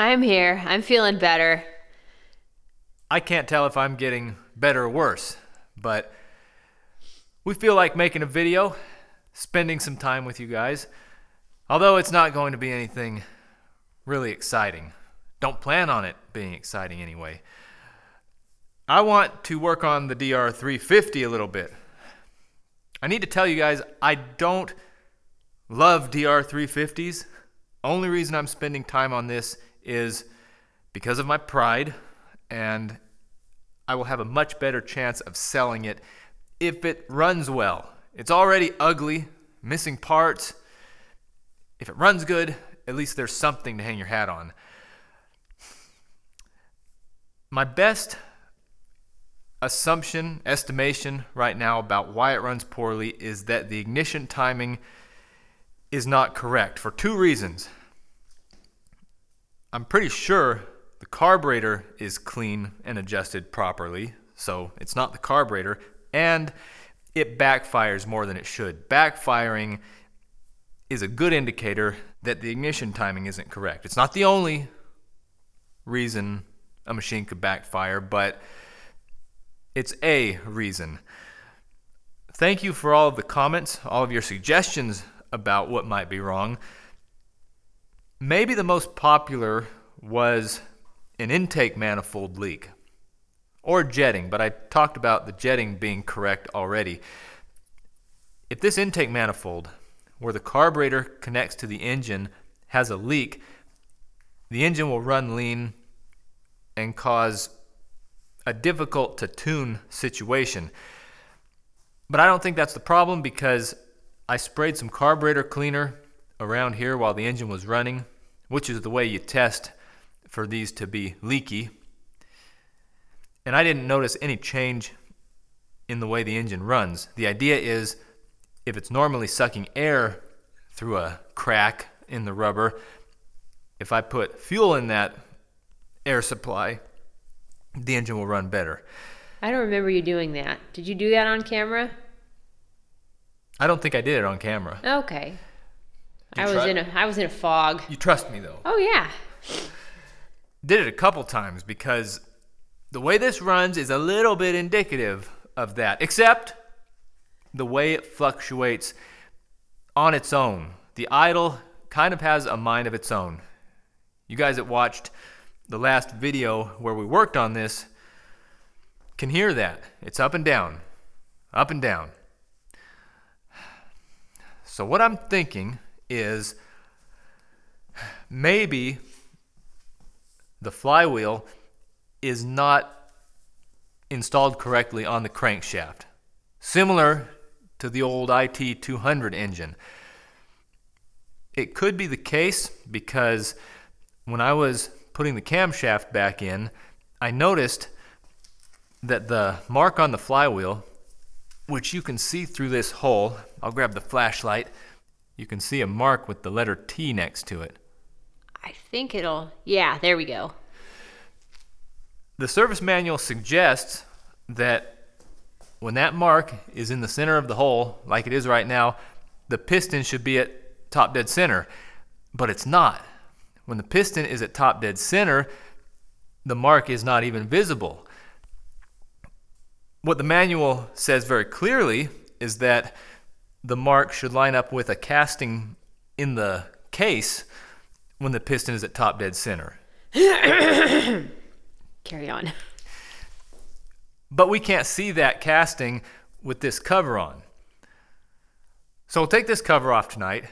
I'm here. I'm feeling better. I can't tell if I'm getting better or worse, but we feel like making a video, spending some time with you guys, although it's not going to be anything really exciting. Don't plan on it being exciting anyway. I want to work on the DR350 a little bit. I need to tell you guys, I don't love DR350s. Only reason I'm spending time on this is because of my pride, and I will have a much better chance of selling it if it runs well. It's already ugly, missing parts. If it runs good, at least there's something to hang your hat on. My best estimation right now about why it runs poorly is that the ignition timing is not correct for two reasons. I'm pretty sure the carburetor is clean and adjusted properly, so it's not the carburetor, and it backfires more than it should. Backfiring is a good indicator that the ignition timing isn't correct. It's not the only reason a machine could backfire, but it's a reason. Thank you for all of the comments, all of your suggestions about what might be wrong. Maybe the most popular was an intake manifold leak or jetting, but I talked about the jetting being correct already. If this intake manifold, where the carburetor connects to the engine, has a leak, the engine will run lean and cause a difficult to tune situation. But I don't think that's the problem, because I sprayed some carburetor cleaner around here while the engine was running, which is the way you test for these to be leaky. And I didn't notice any change in the way the engine runs. The idea is, if it's normally sucking air through a crack in the rubber, if I put fuel in that air supply, the engine will run better. I don't remember you doing that. Did you do that on camera? I don't think I did it on camera. Okay. I was in a fog. You trust me, though? Oh yeah. Did it a couple times, because the way this runs is a little bit indicative of that, except the way it fluctuates on its own. The idle kind of has a mind of its own. You guys that watched the last video where we worked on this can hear that. It's up and down, up and down. So what I'm thinking is maybe the flywheel is not installed correctly on the crankshaft, similar to the old IT200 engine. It could be the case because when I was putting the camshaft back in, I noticed that the mark on the flywheel, which you can see through this hole, I'll grab the flashlight, you can see a mark with the letter T next to it. I think yeah, there we go. The service manual suggests that when that mark is in the center of the hole, like it is right now, the piston should be at top dead center, but it's not. When the piston is at top dead center, the mark is not even visible. What the manual says very clearly is that the mark should line up with a casting in the case when the piston is at top dead center. Carry on. But we can't see that casting with this cover on. So we'll take this cover off tonight,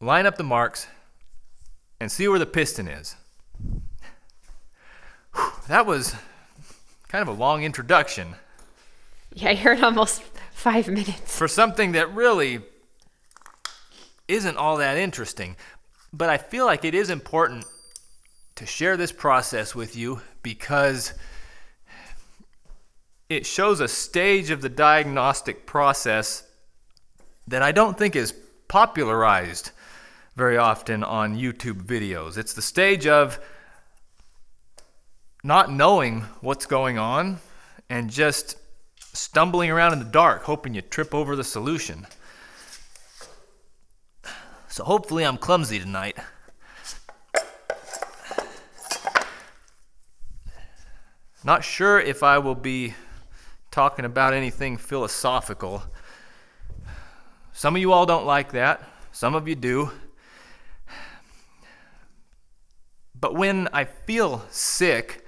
line up the marks, and see where the piston is. Whew, that was kind of a long introduction. Yeah, I heard almost 5 minutes. For something that really isn't all that interesting. But I feel like it is important to share this process with you because it shows a stage of the diagnostic process that I don't think is popularized very often on YouTube videos. It's the stage of not knowing what's going on and just stumbling around in the dark, hoping you trip over the solution. So hopefully I'm clumsy tonight. Not sure if I will be talking about anything philosophical. Some of you all don't like that. Some of you do. But when I feel sick,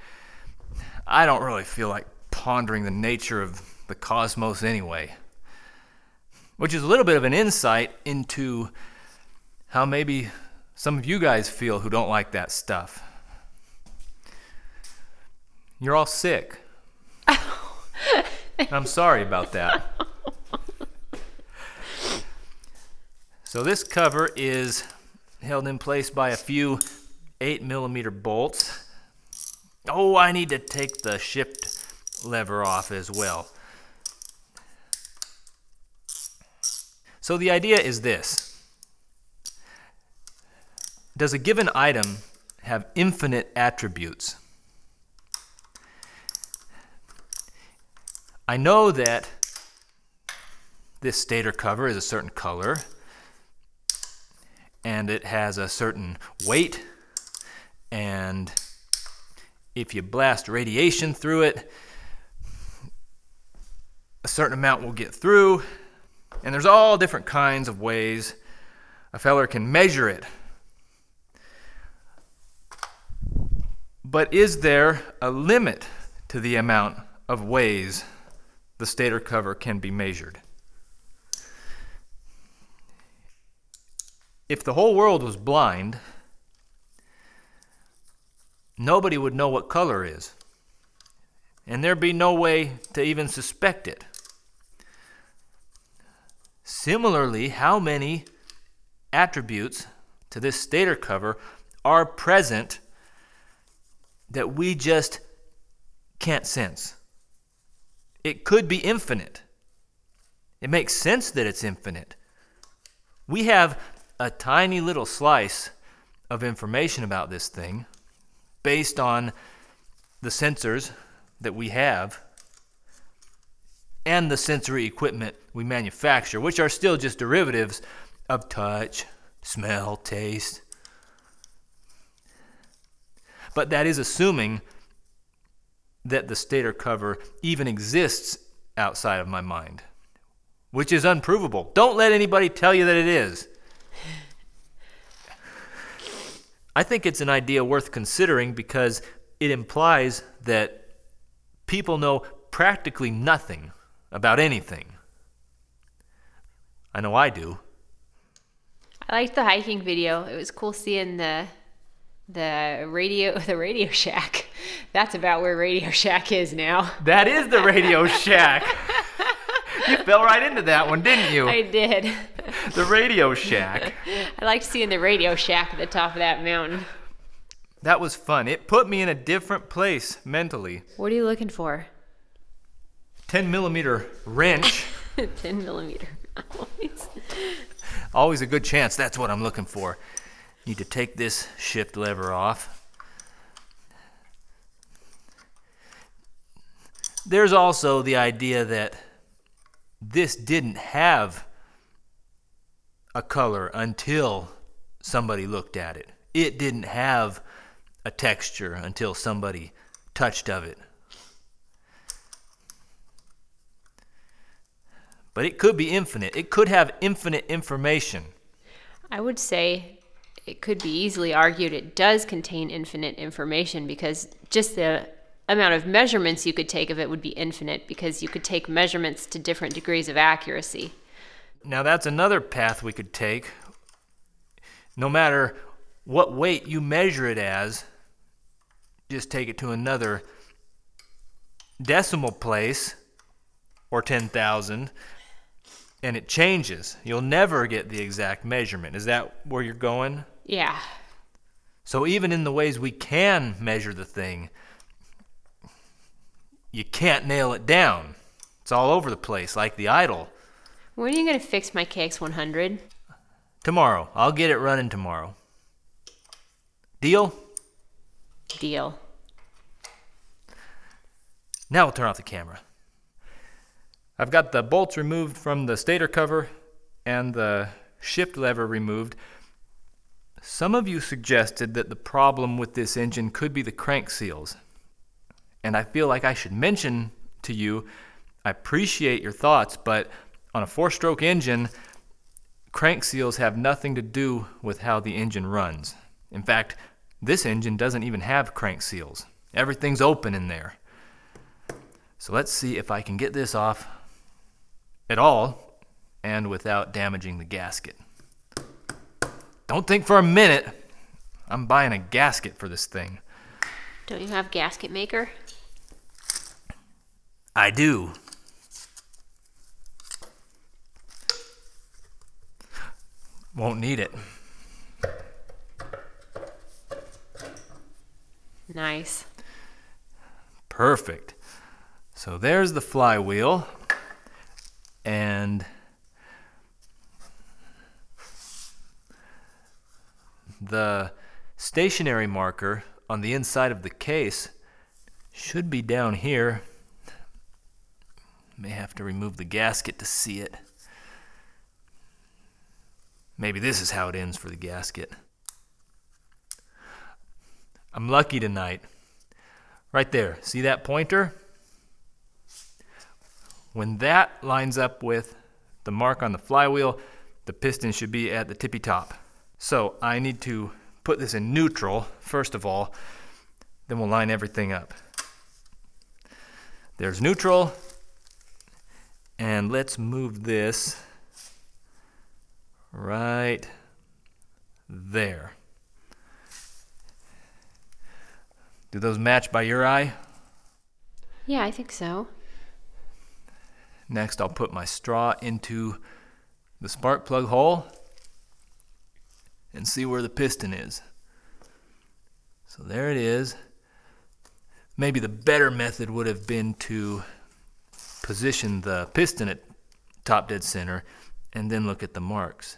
I don't really feel like pondering the nature of the cosmos anyway. Which is a little bit of an insight into how maybe some of you guys feel who don't like that stuff. You're all sick. I'm sorry about that. So this cover is held in place by a few 8mm bolts. Oh, I need to take the shift lever off as well. So the idea is this. Does a given item have infinite attributes? I know that this stator cover is a certain color, and it has a certain weight, and if you blast radiation through it, a certain amount will get through, and there's all different kinds of ways a feller can measure it. But is there a limit to the amount of ways the stator cover can be measured? If the whole world was blind, nobody would know what color is, and there'd be no way to even suspect it. Similarly, how many attributes to this stator cover are present that we just can't sense? It could be infinite. It makes sense that it's infinite. We have a tiny little slice of information about this thing based on the sensors that we have and the sensory equipment we manufacture, which are still just derivatives of touch, smell, taste. But that is assuming that the stator cover even exists outside of my mind, which is unprovable. Don't let anybody tell you that it is. I think it's an idea worth considering because it implies that people know practically nothing about anything. I know I do. I liked the hiking video. It was cool seeing the Radio Shack. That's about where Radio Shack is now. That is the Radio Shack. You fell right into that one, didn't you? I did. The Radio Shack. I liked seeing the Radio Shack at the top of that mountain. That was fun. It put me in a different place mentally. What are you looking for? 10mm wrench. 10mm. Always a good chance. That's what I'm looking for. Need to take this shift lever off. There's also the idea that this didn't have a color until somebody looked at it. It didn't have a texture until somebody touched of it. But it could be infinite. It could have infinite information. I would say it could be easily argued it does contain infinite information because just the amount of measurements you could take of it would be infinite because you could take measurements to different degrees of accuracy. Now that's another path we could take. No matter what weight you measure it as, just take it to another decimal place or 10,000 and it changes. You'll never get the exact measurement. Is that where you're going? Yeah. So even in the ways we can measure the thing, you can't nail it down. It's all over the place, like the idol. When are you going to fix my KX100? Tomorrow. I'll get it running tomorrow. Deal? Deal. Now we'll turn off the camera. I've got the bolts removed from the stator cover and the shift lever removed. Some of you suggested that the problem with this engine could be the crank seals. And I feel like I should mention to you, I appreciate your thoughts, but on a 4-stroke engine, crank seals have nothing to do with how the engine runs. In fact, this engine doesn't even have crank seals. Everything's open in there. So let's see if I can get this off at all and without damaging the gasket. Don't think for a minute I'm buying a gasket for this thing. Don't you have gasket maker? I do. Won't need it. Nice. Perfect. So there's the flywheel, and the stationary marker on the inside of the case should be down here. May have to remove the gasket to see it. Maybe this is how it ends for the gasket. I'm lucky tonight. Right there, see that pointer? When that lines up with the mark on the flywheel, the piston should be at the tippy top. So I need to put this in neutral, first of all, then we'll line everything up. There's neutral, and let's move this right there. Do those match by your eye? Yeah, I think so. Next, I'll put my straw into the spark plug hole and see where the piston is. So there it is. Maybe the better method would have been to position the piston at top dead center and then look at the marks.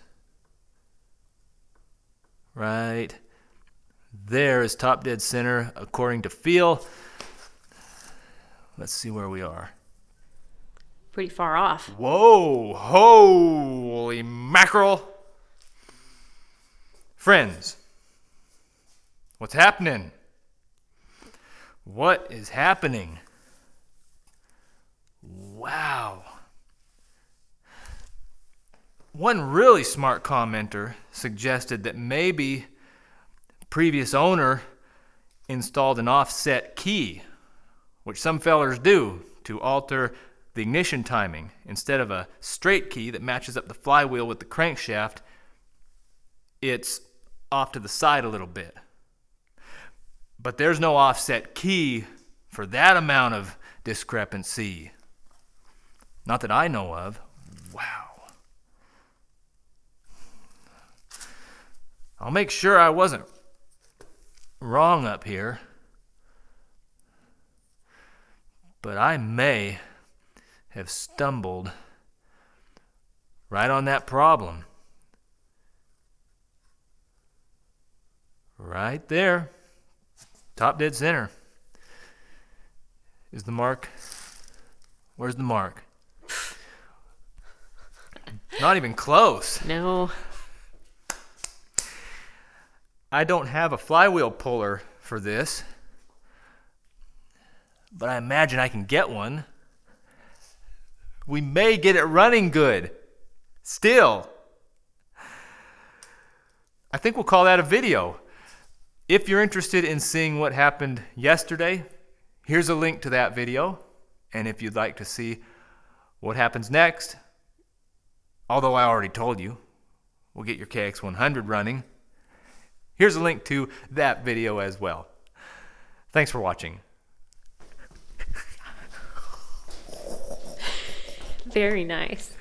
Right there is top dead center according to feel. Let's see where we are. Pretty far off. Whoa, holy mackerel. Friends, what's happening? What is happening? Wow. One really smart commenter suggested that maybe the previous owner installed an offset key, which some fellers do to alter the ignition timing. Instead of a straight key that matches up the flywheel with the crankshaft, it's off to the side a little bit. But there's no offset key for that amount of discrepancy. Not that I know of. Wow. I'll make sure I wasn't wrong up here, but I may have stumbled right on that problem. Right there, top dead center, is the mark. Where's the mark? Not even close. No. I don't have a flywheel puller for this, but I imagine I can get one. We may get it running good. Still. I think we'll call that a video. If you're interested in seeing what happened yesterday, here's a link to that video. And if you'd like to see what happens next, although I already told you, we'll get your KX100 running, here's a link to that video as well. Thanks for watching. Very nice.